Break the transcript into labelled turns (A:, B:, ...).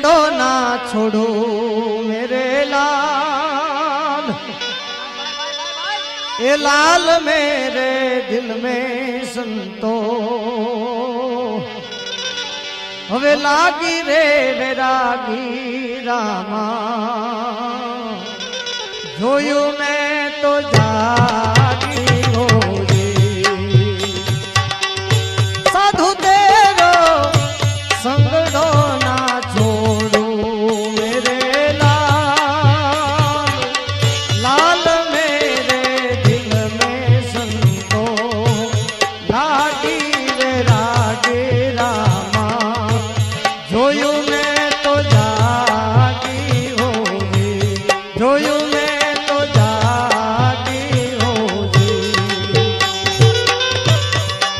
A: संगड़ो ना छोड़ो मेरे लाल, ये लाल मेरे दिल में संतो हवे लागी रे वैरागी रामा, जोयू मैं तो जागी हो रे साधु तेरो संगड़ो ना छोड़ू मेरे लाल, लाल मेरे दिल में संतो लागी